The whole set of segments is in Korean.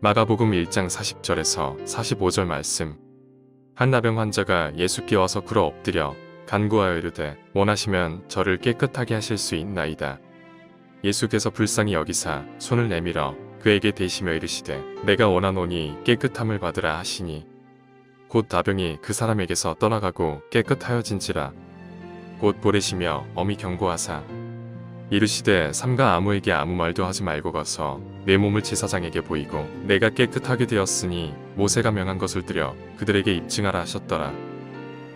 마가복음 1장 40절에서 45절 말씀. 한 나병 환자가 예수께 와서 굴어 엎드려 간구하여 이르되 원하시면 저를 깨끗하게 하실 수 있나이다. 예수께서 불쌍히 여기사 손을 내밀어 그에게 대시며 이르시되 내가 원하노니 깨끗함을 받으라 하시니 곧 나병이 그 사람에게서 떠나가고 깨끗하여진지라. 곧 보내시며 엄히 경고하사 이르시되 삼가 아무에게 아무 말도 하지 말고 가서 내 몸을 제사장에게 보이고 내가 깨끗하게 되었으니 모세가 명한 것을 들여 그들에게 입증하라 하셨더라.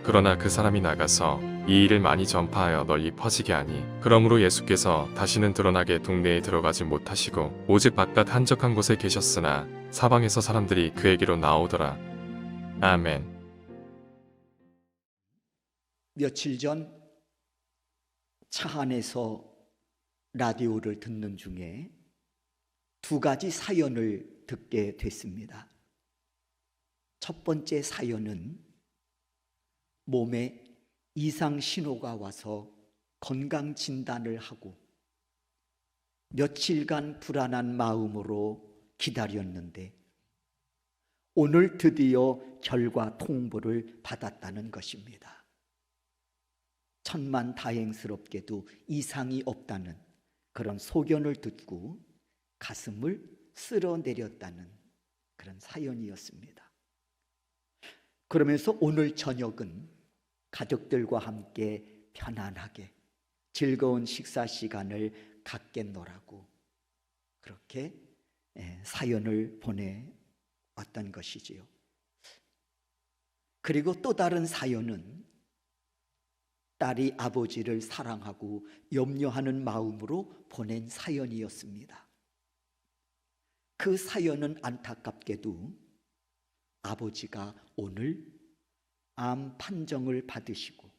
그러나 그 사람이 나가서 이 일을 많이 전파하여 널리 퍼지게 하니 그러므로 예수께서 다시는 드러나게 동네에 들어가지 못하시고 오직 바깥 한적한 곳에 계셨으나 사방에서 사람들이 그에게로 나오더라. 아멘. 며칠 전 차 안에서 라디오를 듣는 중에 두 가지 사연을 듣게 됐습니다. 첫 번째 사연은 몸에 이상 신호가 와서 건강 진단을 하고 며칠간 불안한 마음으로 기다렸는데 오늘 드디어 결과 통보를 받았다는 것입니다. 천만다행스럽게도 이상이 없다는 그런 소견을 듣고 가슴을 쓸어내렸다는 그런 사연이었습니다. 그러면서 오늘 저녁은 가족들과 함께 편안하게 즐거운 식사 시간을 갖겠노라고 그렇게 사연을 보내왔던 것이지요. 그리고 또 다른 사연은 딸이 아버지를 사랑하고 염려하는 마음으로 보낸 사연이었습니다. 그 사연은 안타깝게도 아버지가 오늘 암 판정을 받으시고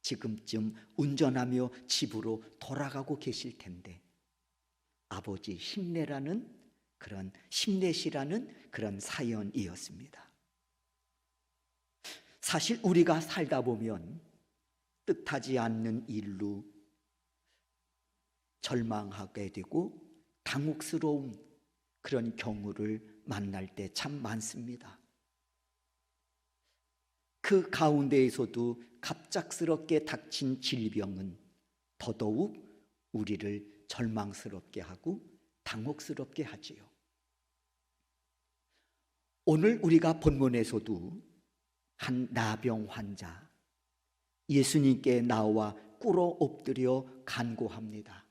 지금쯤 운전하며 집으로 돌아가고 계실 텐데 아버지 힘내라는 그런 힘내시라는 그런 사연이었습니다. 사실 우리가 살다 보면 뜻하지 않는 일로 절망하게 되고 당혹스러운 그런 경우를 만날 때 참 많습니다. 그 가운데에서도 갑작스럽게 닥친 질병은 더더욱 우리를 절망스럽게 하고 당혹스럽게 하지요. 오늘 우리가 본문에서도 한 나병 환자 예수님께 나와 꿇어 엎드려 간구합니다.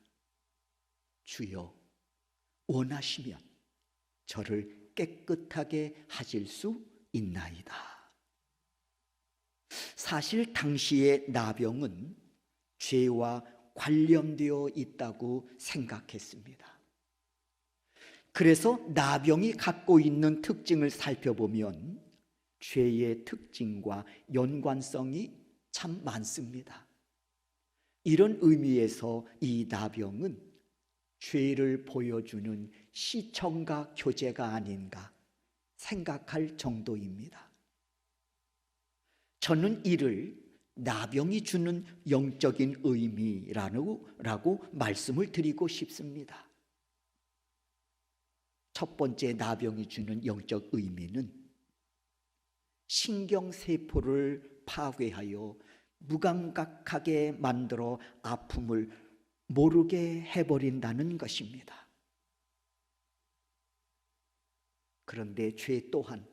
주여, 원하시면 저를 깨끗하게 하실 수 있나이다. 사실 당시의 나병은 죄와 관련되어 있다고 생각했습니다. 그래서 나병이 갖고 있는 특징을 살펴보면 죄의 특징과 연관성이 참 많습니다. 이런 의미에서 이 나병은 죄를 보여주는 시청각 교재가 아닌가 생각할 정도입니다. 저는 이를 나병이 주는 영적인 의미라고 말씀을 드리고 싶습니다. 첫 번째 나병이 주는 영적 의미는 신경세포를 파괴하여 무감각하게 만들어 아픔을 모르게 해버린다는 것입니다. 그런데 죄 또한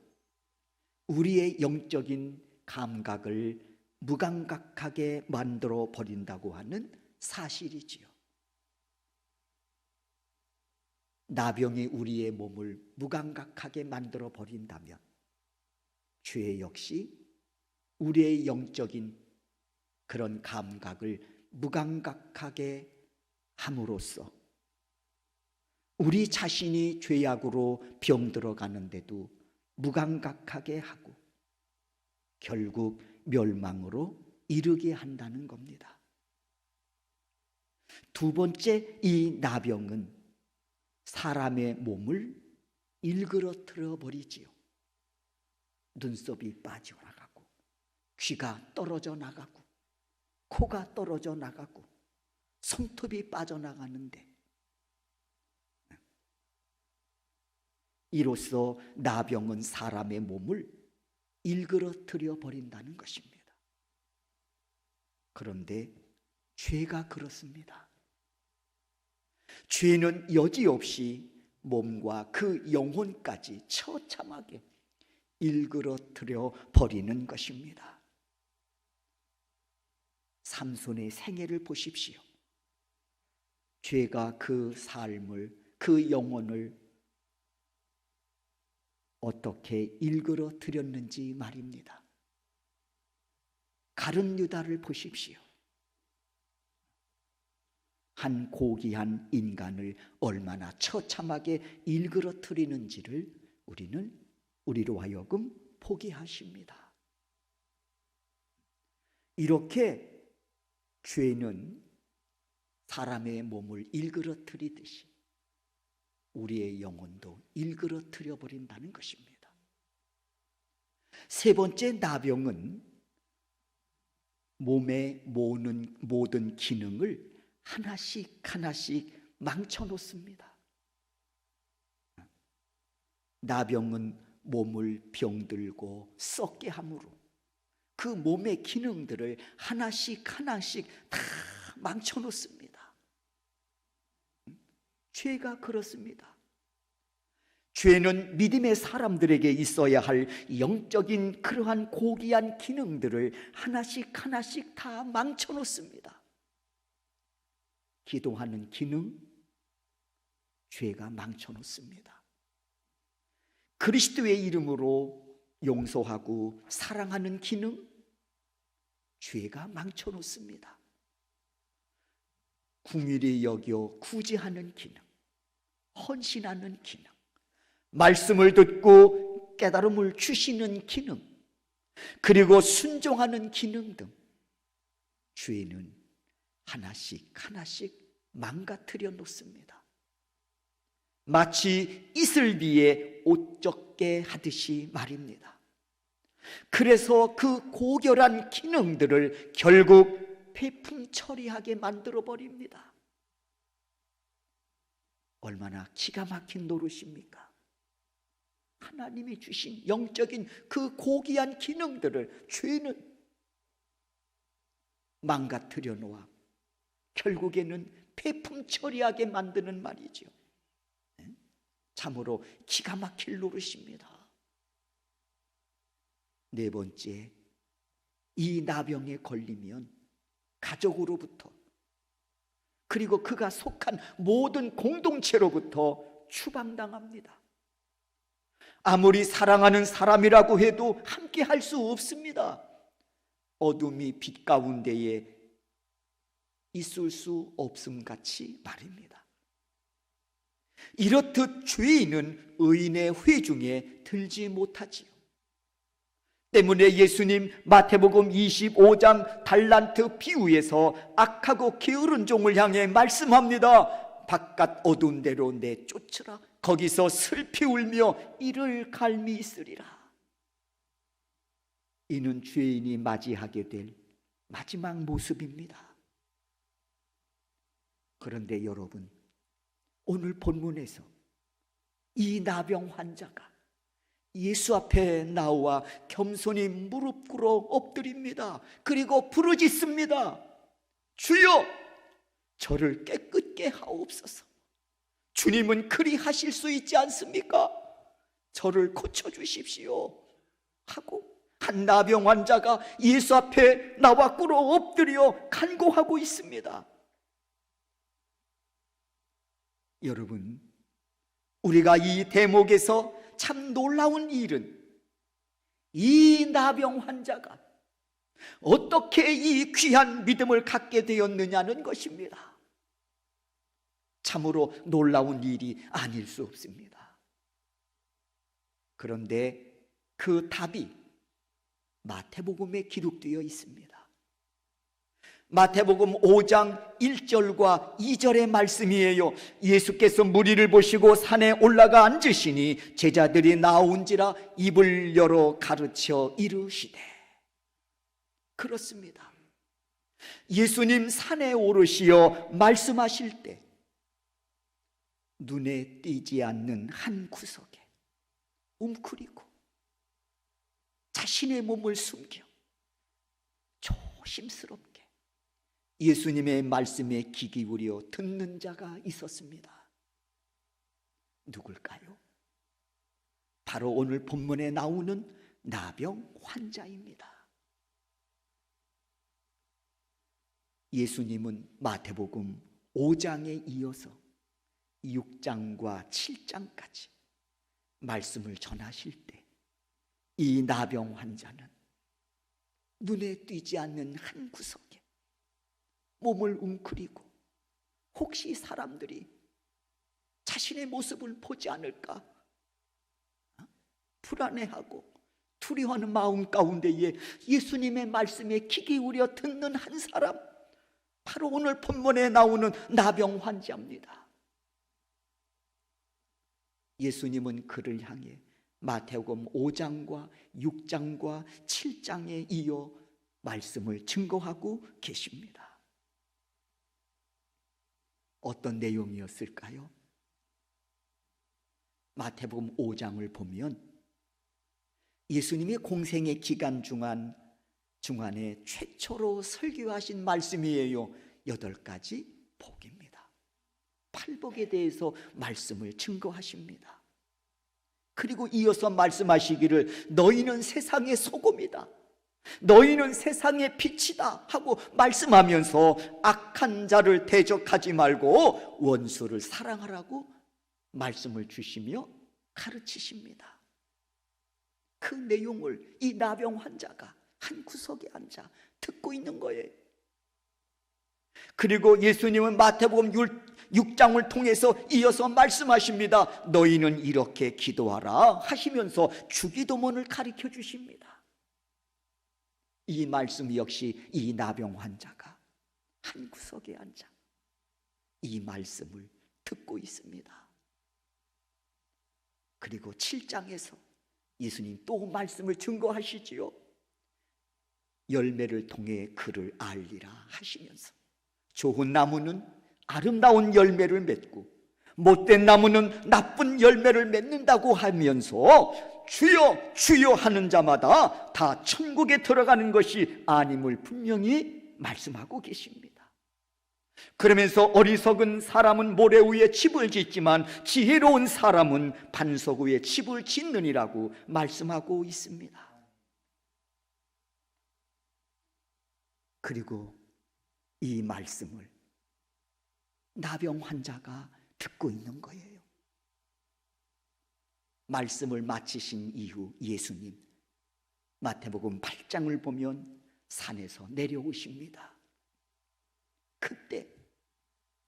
우리의 영적인 감각을 무감각하게 만들어 버린다고 하는 사실이지요. 나병이 우리의 몸을 무감각하게 만들어 버린다면 죄 역시 우리의 영적인 그런 감각을 무감각하게 함으로써 우리 자신이 죄악으로 병들어가는데도 무감각하게 하고 결국 멸망으로 이르게 한다는 겁니다. 두 번째, 이 나병은 사람의 몸을 일그러뜨려 버리지요. 눈썹이 빠져나가고 귀가 떨어져 나가고 코가 떨어져 나가고 손톱이 빠져나가는데 이로써 나병은 사람의 몸을 일그러뜨려 버린다는 것입니다. 그런데 죄가 그렇습니다. 죄는 여지없이 몸과 그 영혼까지 처참하게 일그러뜨려 버리는 것입니다. 삼손의 생애를 보십시오. 죄가 그 삶을, 그 영혼을 어떻게 일그러뜨렸는지 말입니다. 가룟 유다를 보십시오. 한 고귀한 인간을 얼마나 처참하게 일그러뜨리는지를 우리로 하여금 보게 하십니다. 이렇게 죄는 사람의 몸을 일그러뜨리듯이 우리의 영혼도 일그러뜨려 버린다는 것입니다. 세 번째, 나병은 몸의 모든 기능을 하나씩 망쳐 놓습니다. 나병은 몸을 병들고 썩게 함으로 그 몸의 기능들을 하나씩 다 망쳐 놓습니다. 죄가 그렇습니다. 죄는 믿음의 사람들에게 있어야 할 영적인 그러한 고귀한 기능들을 하나씩 다 망쳐 놓습니다. 기도하는 기능, 죄가 망쳐 놓습니다. 그리스도의 이름으로 용서하고 사랑하는 기능, 죄가 망쳐 놓습니다. 긍휼히 여겨 구제하는 기능, 헌신하는 기능, 말씀을 듣고 깨달음을 주시는 기능, 그리고 순종하는 기능 등 죄는 하나씩 망가뜨려 놓습니다. 마치 이슬비에 옷 젖게 하듯이 말입니다. 그래서 그 고결한 기능들을 결국 폐품 처리하게 만들어 버립니다. 얼마나 기가 막힌 노릇입니까? 하나님이 주신 영적인 그 고귀한 기능들을 죄는 망가뜨려 놓아 결국에는 폐품 처리하게 만드는 말이죠. 참으로 기가 막힐 노릇입니다. 네 번째, 이 나병에 걸리면 가족으로부터, 그리고 그가 속한 모든 공동체로부터 추방당합니다. 아무리 사랑하는 사람이라고 해도 함께 할 수 없습니다. 어둠이 빛 가운데에 있을 수 없음 같이 말입니다. 이렇듯 죄인은 의인의 회중에 들지 못하지요. 때문에 예수님 마태복음 25장 달란트 비유에서 악하고 게으른 종을 향해 말씀합니다. 바깥 어두운 데로 내쫓으라. 거기서 슬피 울며 이를 갈미 있으리라. 이는 죄인이 맞이하게 될 마지막 모습입니다. 그런데 여러분, 오늘 본문에서 이 나병 환자가 예수 앞에 나와 겸손히 무릎 꿇어 엎드립니다. 그리고 부르짖습니다. 주여, 저를 깨끗게 하옵소서. 주님은 그리 하실 수 있지 않습니까? 저를 고쳐주십시오 하고 한 나병 환자가 예수 앞에 나와 꿇어 엎드려 간구하고 있습니다. 여러분, 우리가 이 대목에서 참 놀라운 일은 이 나병 환자가 어떻게 이 귀한 믿음을 갖게 되었느냐는 것입니다. 참으로 놀라운 일이 아닐 수 없습니다. 그런데 그 답이 마태복음에 기록되어 있습니다. 마태복음 5장 1절과 2절의 말씀이에요. 예수께서 무리를 보시고 산에 올라가 앉으시니 제자들이 나온지라 입을 열어 가르쳐 이르시되. 그렇습니다. 예수님 산에 오르시어 말씀하실 때 눈에 띄지 않는 한 구석에 웅크리고 자신의 몸을 숨겨 조심스럽게 예수님의 말씀에 귀 기울여 듣는 자가 있었습니다. 누굴까요? 바로 오늘 본문에 나오는 나병 환자입니다. 예수님은 마태복음 5장에 이어서 6장과 7장까지 말씀을 전하실 때 이 나병 환자는 눈에 띄지 않는 한 구석에 몸을 웅크리고 혹시 사람들이 자신의 모습을 보지 않을까 불안해하고 두려워하는 마음 가운데에 예수님의 말씀에 귀 기울여 듣는 한 사람, 바로 오늘 본문에 나오는 나병 환자입니다. 예수님은 그를 향해 마태복음 5장과 6장과 7장에 이어 말씀을 증거하고 계십니다. 어떤 내용이었을까요? 마태복음 5장을 보면 예수님이 공생의 기간 중간에 최초로 설교하신 말씀이에요. 8가지 복입니다. 팔복에 대해서 말씀을 증거하십니다. 그리고 이어서 말씀하시기를 너희는 세상의 소금이다, 너희는 세상의 빛이다 하고 말씀하면서 악한 자를 대적하지 말고 원수를 사랑하라고 말씀을 주시며 가르치십니다. 그 내용을 이 나병 환자가 한 구석에 앉아 듣고 있는 거예요. 그리고 예수님은 마태복음 6장을 통해서 이어서 말씀하십니다. 너희는 이렇게 기도하라 하시면서 주기도문을 가르쳐 주십니다. 이 말씀 역시 이 나병 환자가 한 구석에 앉아 이 말씀을 듣고 있습니다. 그리고 7장에서 예수님 또 말씀을 증거하시지요. 열매를 통해 그를 알리라 하시면서 좋은 나무는 아름다운 열매를 맺고 못된 나무는 나쁜 열매를 맺는다고 하면서 주여 주여 하는 자마다 다 천국에 들어가는 것이 아님을 분명히 말씀하고 계십니다. 그러면서 어리석은 사람은 모래 위에 집을 짓지만 지혜로운 사람은 반석 위에 집을 짓느니라고 말씀하고 있습니다. 그리고 이 말씀을 나병 환자가 듣고 있는 거예요. 말씀을 마치신 이후 예수님 마태복음 8장을 보면 산에서 내려오십니다. 그때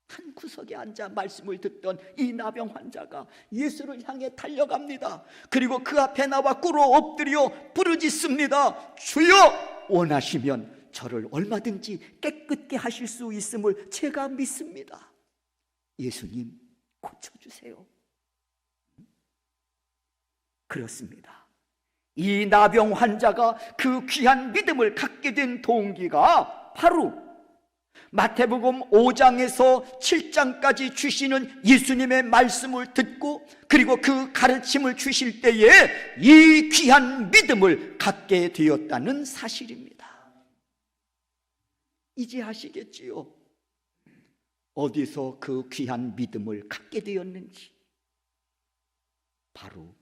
한 구석에 앉아 말씀을 듣던 이 나병 환자가 예수를 향해 달려갑니다. 그리고 그 앞에 나와 꿇어 엎드려 부르짖습니다. 주여 원하시면 저를 얼마든지 깨끗게 하실 수 있음을 제가 믿습니다. 예수님 고쳐주세요. 그렇습니다. 이 나병 환자가 그 귀한 믿음을 갖게 된 동기가 바로 마태복음 5장에서 7장까지 주시는 예수님의 말씀을 듣고 그리고 그 가르침을 주실 때에 이 귀한 믿음을 갖게 되었다는 사실입니다. 이제 아시겠지요? 어디서 그 귀한 믿음을 갖게 되었는지. 바로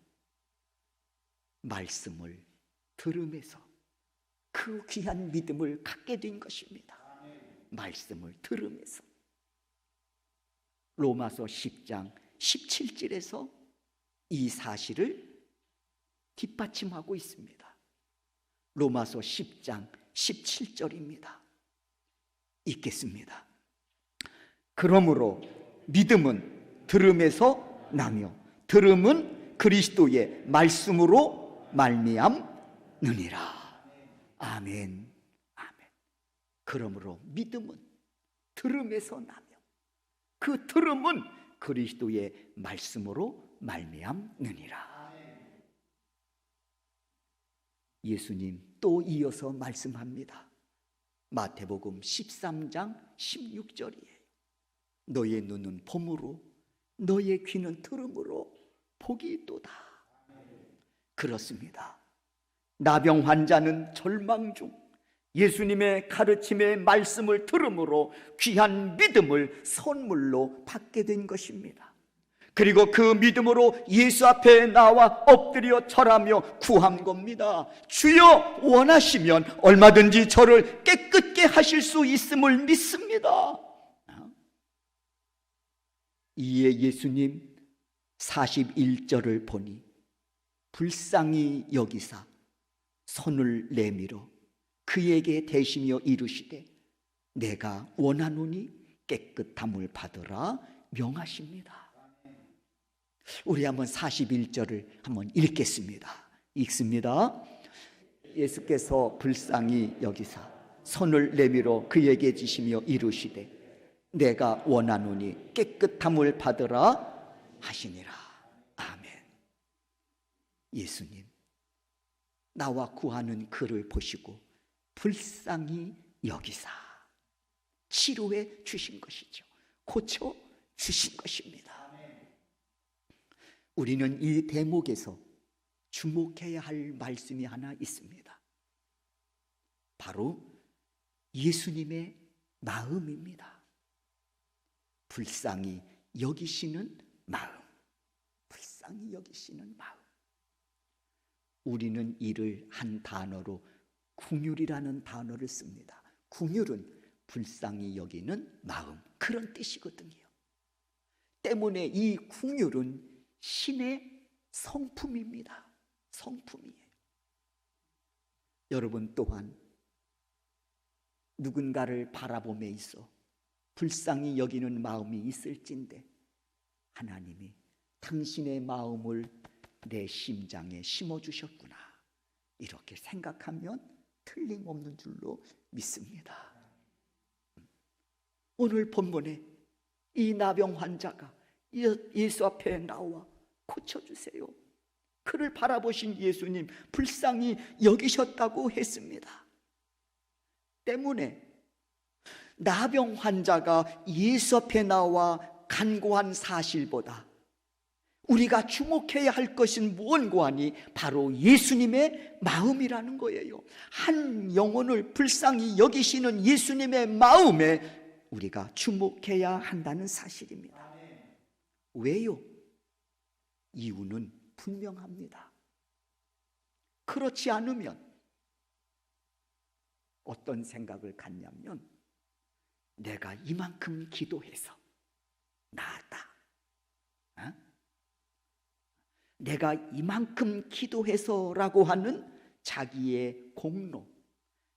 말씀을 들음에서 그 귀한 믿음을 갖게 된 것입니다. 말씀을 들음에서. 로마서 10장 17절에서 이 사실을 뒷받침하고 있습니다. 로마서 10장 17절입니다. 읽겠습니다. 그러므로 믿음은 들음에서 나며 들음은 그리스도의 말씀으로 말미암느니라. 아멘. 아멘. 그러므로 믿음은 들음에서 나며 그 들음은 그리스도의 말씀으로 말미암느니라. 예수님 또 이어서 말씀합니다. 마태복음 13장 16절이에요. 너의 눈은 봄으로 너의 귀는 들음으로 복이 있도다. 그렇습니다. 나병 환자는 절망 중 예수님의 가르침의 말씀을 들음으로 귀한 믿음을 선물로 받게 된 것입니다. 그리고 그 믿음으로 예수 앞에 나와 엎드려 절하며 구한 겁니다. 주여, 원하시면 얼마든지 저를 깨끗게 하실 수 있음을 믿습니다. 이에 예수님 41절을 보니 불쌍히 여기사 손을 내밀어 그에게 대시며 이르시되 내가 원하노니 깨끗함을 받으라 명하십니다. 우리 한번 41절을 한번 읽겠습니다. 읽습니다. 예수께서 불쌍히 여기사 손을 내밀어 그에게 지시며 이르시되 내가 원하노니 깨끗함을 받으라 하시니라. 아멘. 예수님, 나와 구하는 그를 보시고 불쌍히 여기사 치료해 주신 것이죠. 고쳐 주신 것입니다. 우리는 이 대목에서 주목해야 할 말씀이 하나 있습니다. 바로 예수님의 마음입니다. 불쌍히 여기시는 마음. 불쌍히 여기시는 마음. 우리는 이를 한 단어로 긍휼이라는 단어를 씁니다. 긍휼은 불쌍히 여기는 마음, 그런 뜻이거든요. 때문에 이 긍휼은 신의 성품입니다. 성품이에요. 여러분 또한 누군가를 바라봄에 있어 불쌍히 여기는 마음이 있을진데 하나님이 당신의 마음을 내 심장에 심어주셨구나, 이렇게 생각하면 틀림없는 줄로 믿습니다. 오늘 본문에 이 나병 환자가 예수 앞에 나와 고쳐주세요, 그를 바라보신 예수님 불쌍히 여기셨다고 했습니다. 때문에 나병 환자가 예수 앞에 나와 간구한 사실보다 우리가 주목해야 할 것은 무언고 하니 바로 예수님의 마음이라는 거예요. 한 영혼을 불쌍히 여기시는 예수님의 마음에 우리가 주목해야 한다는 사실입니다. 왜요? 이유는 분명합니다. 그렇지 않으면 어떤 생각을 갖냐면 내가 이만큼 기도해서 나았다, 내가 이만큼 기도해서라고 하는 자기의 공로,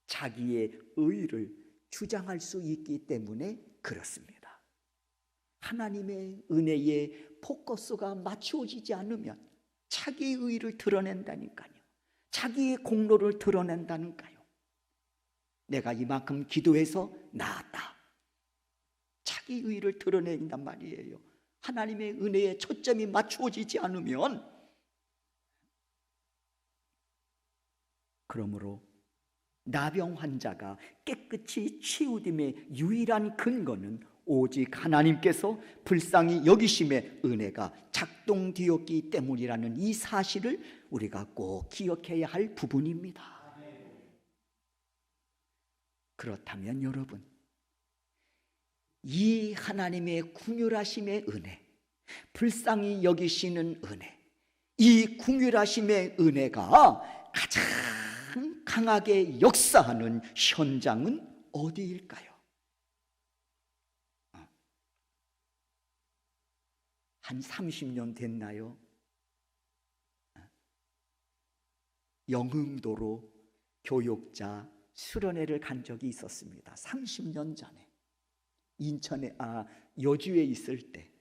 자기의 의를 주장할 수 있기 때문에 그렇습니다. 하나님의 은혜에 포커스가 맞추어지지 않으면 자기의 의를 드러낸다니까요. 자기의 공로를 드러낸다니까요. 내가 이만큼 기도해서 나았다, 자기 의를 드러낸단 말이에요. 하나님의 은혜에 초점이 맞추어지지 않으면, 그러므로 나병 환자가 깨끗이 치유됨의 유일한 근거는 오직 하나님께서 불쌍히 여기심의 은혜가 작동되었기 때문이라는 이 사실을 우리가 꼭 기억해야 할 부분입니다. 그렇다면 여러분, 이 하나님의 긍휼하심의 은혜, 불쌍히 여기시는 은혜, 이 긍휼하심의 은혜가 가장 강하게 역사하는 현장은 어디일까요? 한 30년 됐나요? 영흥도로 교육자 수련회를 간 적이 있었습니다. 30년 전에 인천에 여주에 있을 때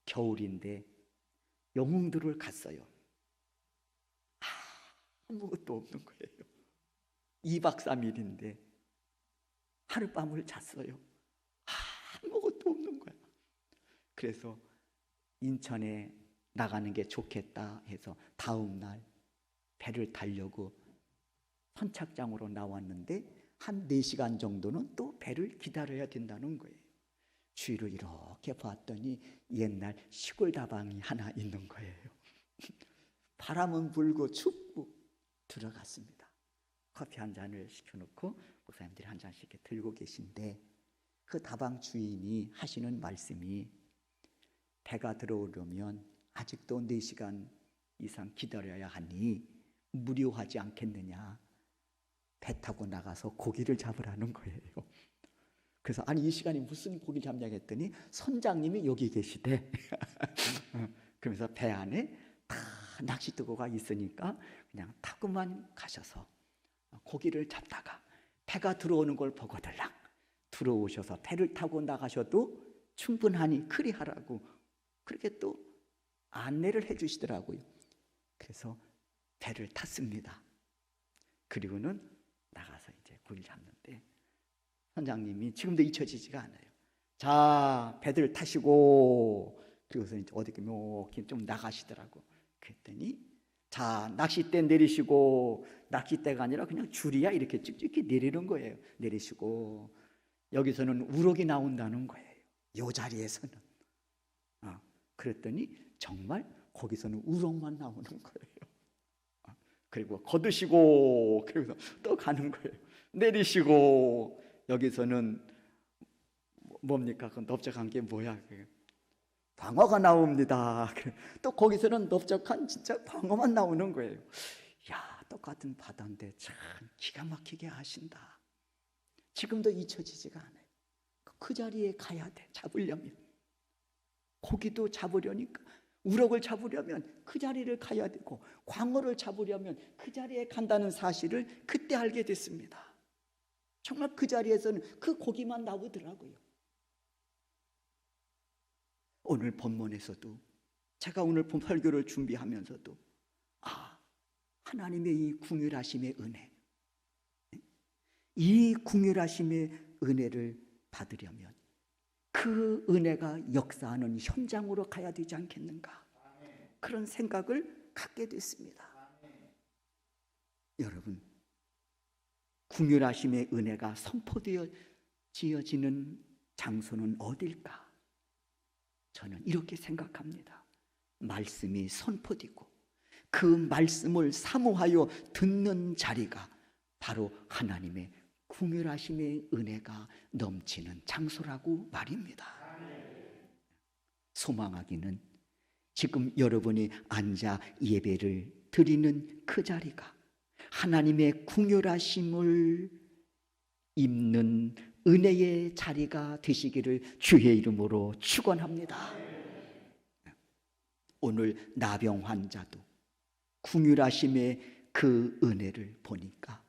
겨울인데 영흥도를 갔어요. 아무것도 없는 거예요. 2박 3일인데 하룻밤을 잤어요. 아무것도 없는 거야. 그래서 인천에 나가는 게 좋겠다 해서 다음 날 배를 타려고 선착장으로 나왔는데 한 4시간 정도는 또 배를 기다려야 된다는 거예요. 주위를 이렇게 봤더니 옛날 시골 다방이 하나 있는 거예요. 바람은 불고 춥고 들어갔습니다. 커피 한 잔을 시켜놓고 목사님들이 한 잔씩 이렇게 들고 계신데 그 다방 주인이 하시는 말씀이 배가 들어오려면 아직도 4시간 이상 기다려야 하니 무료하지 않겠느냐. 배 타고 나가서 고기를 잡으라는 거예요. 그래서 아니 이 시간이 무슨 고기를 잡냐고 했더니 선장님이 여기 계시대. 그러면서 배 안에 다 낚싯도구가 있으니까 그냥 타고만 가셔서 고기를 잡다가 배가 들어오는 걸 보고들랑 들어오셔서 배를 타고 나가셔도 충분하니 그리하라고 그렇게 또 안내를 해주시더라고요. 그래서 배를 탔습니다. 그리고는 나가서 이제 고기를 잡는데 선장님이 지금도 잊혀지지가 않아요. 자, 배들 타시고 그리고서 이제 어디 이렇게 좀 나가시더라고. 그랬더니 자, 낚싯대 내리시고 낚싯대가 아니라 그냥 줄이야 이렇게 쭉쭉 내리는 거예요. 내리시고 여기서는 우럭이 나온다는 거예요. 요 자리에서는. 그랬더니 정말 거기서는 우럭만 나오는 거예요. 그리고 걷으시고 그리고 또 가는 거예요. 내리시고 여기서는 뭡니까? 그 넓적한 게 뭐야? 광어가 나옵니다. 또 거기서는 넓적한 진짜 광어만 나오는 거예요. 야, 똑같은 바다인데 참 기가 막히게 하신다. 지금도 잊혀지지가 않아요. 그 자리에 가야 돼. 잡으려면 고기도 잡으려니까 우럭을 잡으려면 그 자리를 가야 되고 광어를 잡으려면 그 자리에 간다는 사실을 그때 알게 됐습니다. 정말 그 자리에서는 그 고기만 나오더라고요. 오늘 본문에서도 제가 오늘 본 설교를 준비하면서도 하나님의 이 궁휼하심의 은혜, 이 궁휼하심의 은혜를 받으려면 그 은혜가 역사하는 현장으로 가야 되지 않겠는가, 그런 생각을 갖게 됐습니다. 여러분, 궁휼하심의 은혜가 선포되어지는 장소는 어딜까? 저는 이렇게 생각합니다. 말씀이 선포되고 그 말씀을 사모하여 듣는 자리가 바로 하나님의 궁휼하심의 은혜가 넘치는 장소라고 말입니다. 소망하기는 지금 여러분이 앉아 예배를 드리는 그 자리가 하나님의 궁휼하심을 입는 은혜의 자리가 되시기를 주의 이름으로 축원합니다. 오늘 나병 환자도 궁휼하심의 그 은혜를 보니까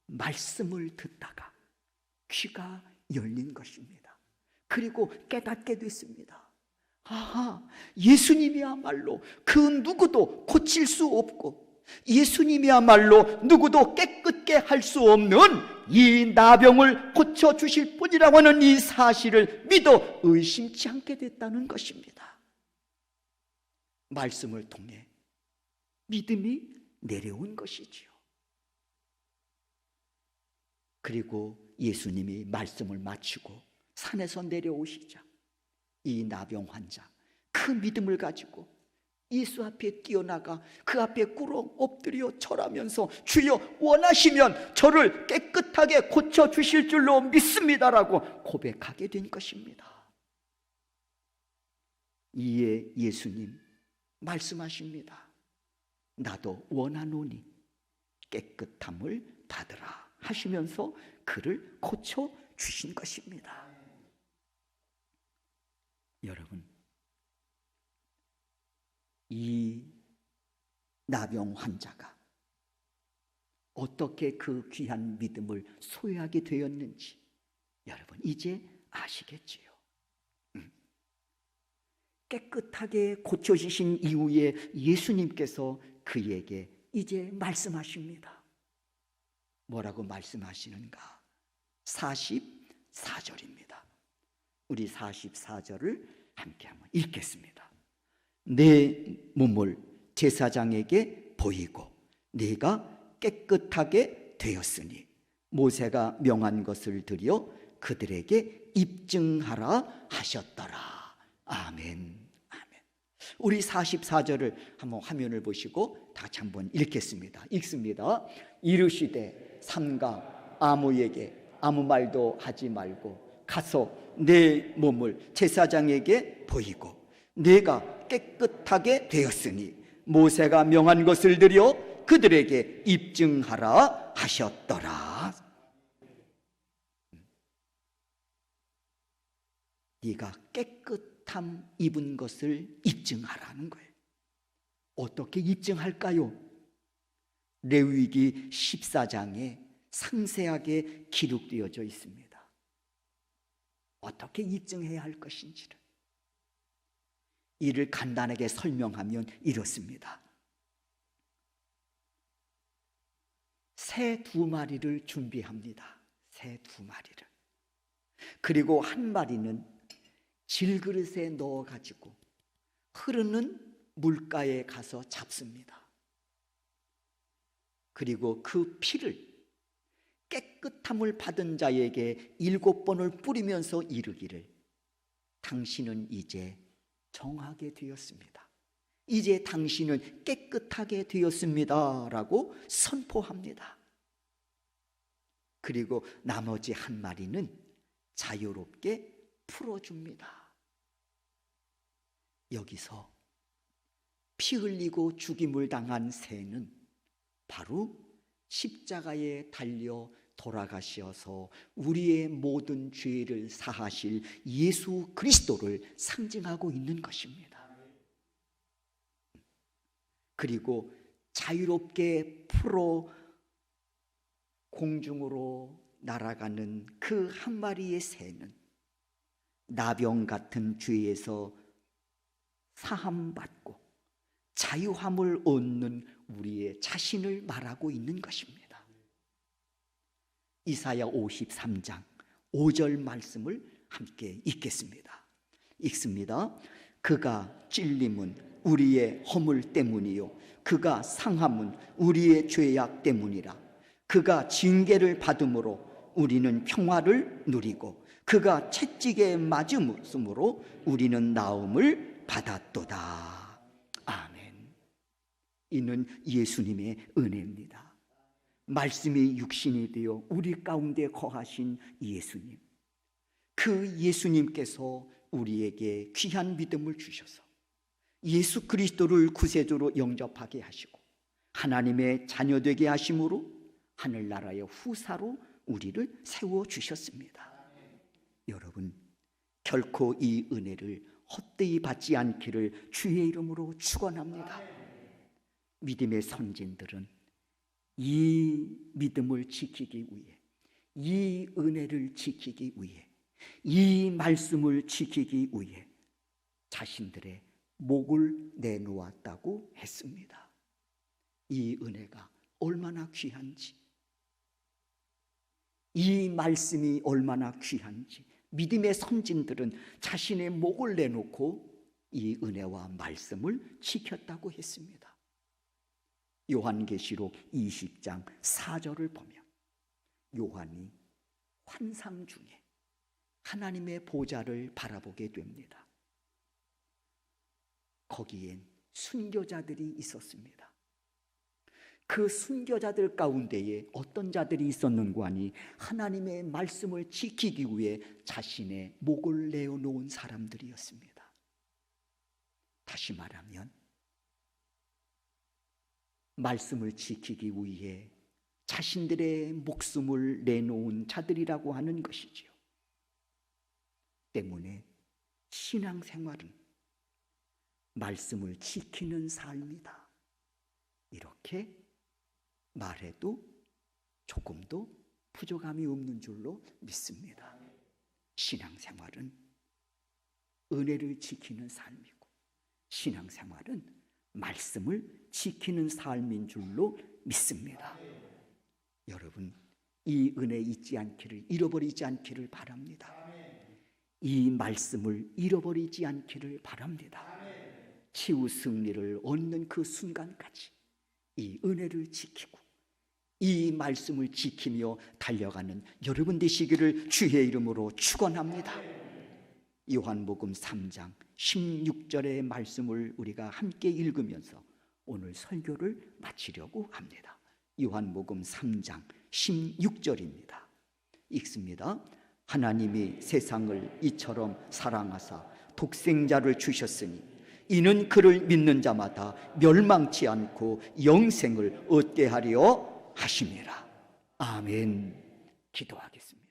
말씀을 듣다가 귀가 열린 것입니다. 그리고 깨닫게 됐습니다. 예수님이야말로 그 누구도 고칠 수 없고 예수님이야말로 누구도 깨끗게 할 수 없는 이 나병을 고쳐주실 분이라고 하는 이 사실을 믿어 의심치 않게 됐다는 것입니다. 말씀을 통해 믿음이 내려온 것이지요. 그리고 예수님이 말씀을 마치고 산에서 내려오시자 이 나병 환자 그 믿음을 가지고 예수 앞에 뛰어나가 그 앞에 꿇어 엎드려 절하면서 주여 원하시면 저를 깨끗하게 고쳐주실 줄로 믿습니다라고 고백하게 된 것입니다. 이에 예수님 말씀하십니다. 나도 원하노니 깨끗함을 받으라 하시면서 그를 고쳐주신 것입니다. 여러분, 이 나병 환자가 어떻게 그 귀한 믿음을 소유하게 되었는지 여러분 이제 아시겠지요. 깨끗하게 고쳐주신 이후에 예수님께서 그에게 이제 말씀하십니다. 뭐라고 말씀하시는가? 44절입니다. 우리 44절을 함께 한번 읽겠습니다. 내 몸을 제사장에게 보이고 네가 깨끗하게 되었으니 모세가 명한 것을 드려 그들에게 입증하라 하셨더라. 아멘. 아멘. 우리 44절을 한번 화면을 보시고 다 같이 한번 읽겠습니다. 읽습니다. 이르시되 삼가 아무에게 아무 말도 하지 말고 가서 내 몸을 제사장에게 보이고 내가 깨끗하게 되었으니 모세가 명한 것을 드려 그들에게 입증하라 하셨더라. 네가 깨끗함 입은 것을 입증하라는 거예요. 어떻게 입증할까요? 레위기 14장에 상세하게 기록되어져 있습니다. 어떻게 입증해야 할 것인지를. 이를 간단하게 설명하면 이렇습니다. 새 2마리를 준비합니다. 새 2마리를. 그리고 한 마리는 질그릇에 넣어가지고 흐르는 물가에 가서 잡습니다. 그리고 그 피를 깨끗함을 받은 자에게 7번을 뿌리면서 이르기를 당신은 이제 정하게 되었습니다. 이제 당신은 깨끗하게 되었습니다 라고 선포합니다. 그리고 나머지 한 마리는 자유롭게 풀어줍니다. 여기서 피 흘리고 죽임을 당한 새는 바로 십자가에 달려 돌아가셔서 우리의 모든 죄를 사하실 예수 그리스도를 상징하고 있는 것입니다. 그리고 자유롭게 풀어 공중으로 날아가는 그 한 마리의 새는 나병 같은 죄에서 사함받고 자유함을 얻는 우리의 자신을 말하고 있는 것입니다. 이사야 53장 5절 말씀을 함께 읽겠습니다. 읽습니다. 그가 찔림은 우리의 허물 때문이요 그가 상함은 우리의 죄악 때문이라. 그가 징계를 받음으로 우리는 평화를 누리고 그가 채찍에 맞음으로 우리는 나음을 받았도다. 아멘. 이는 예수님의 은혜입니다. 말씀이 육신이 되어 우리 가운데 거하신 예수님, 그 예수님께서 우리에게 귀한 믿음을 주셔서 예수 그리스도를 구세주로 영접하게 하시고 하나님의 자녀되게 하심으로 하늘나라의 후사로 우리를 세워주셨습니다. 여러분, 결코 이 은혜를 헛되이 받지 않기를 주의 이름으로 축원합니다. 믿음의 선진들은 이 믿음을 지키기 위해, 이 은혜를 지키기 위해, 이 말씀을 지키기 위해 자신들의 목을 내놓았다고 했습니다. 이 은혜가 얼마나 귀한지, 이 말씀이 얼마나 귀한지 믿음의 선진들은 자신의 목을 내놓고 이 은혜와 말씀을 지켰다고 했습니다. 요한계시록 20장 4절을 보면 요한이 환상 중에 하나님의 보좌를 바라보게 됩니다. 거기엔 순교자들이 있었습니다. 그 순교자들 가운데에 어떤 자들이 있었는가 하니 하나님의 말씀을 지키기 위해 자신의 목을 내어놓은 사람들이었습니다. 다시 말하면 말씀을 지키기 위해 자신들의 목숨을 내놓은 자들이라고 하는 것이지요. 때문에 신앙생활은 말씀을 지키는 삶이다. 이렇게 말해도 조금도 부족함이 없는 줄로 믿습니다. 신앙생활은 은혜를 지키는 삶이고 신앙생활은 말씀을 지키는 삶인 줄로 믿습니다. 여러분, 이 은혜 잊지 않기를, 잃어버리지 않기를 바랍니다. 이 말씀을 잃어버리지 않기를 바랍니다. 치유 승리를 얻는 그 순간까지 이 은혜를 지키고 이 말씀을 지키며 달려가는 여러분 되시기를 주의 이름으로 축원합니다. 요한복음 3장 16절의 말씀을 우리가 함께 읽으면서 오늘 설교를 마치려고 합니다. 요한복음 3장 16절입니다. 읽습니다. 하나님이 세상을 이처럼 사랑하사 독생자를 주셨으니 이는 그를 믿는 자마다 멸망치 않고 영생을 얻게 하려 하심이라. 아멘. 기도하겠습니다.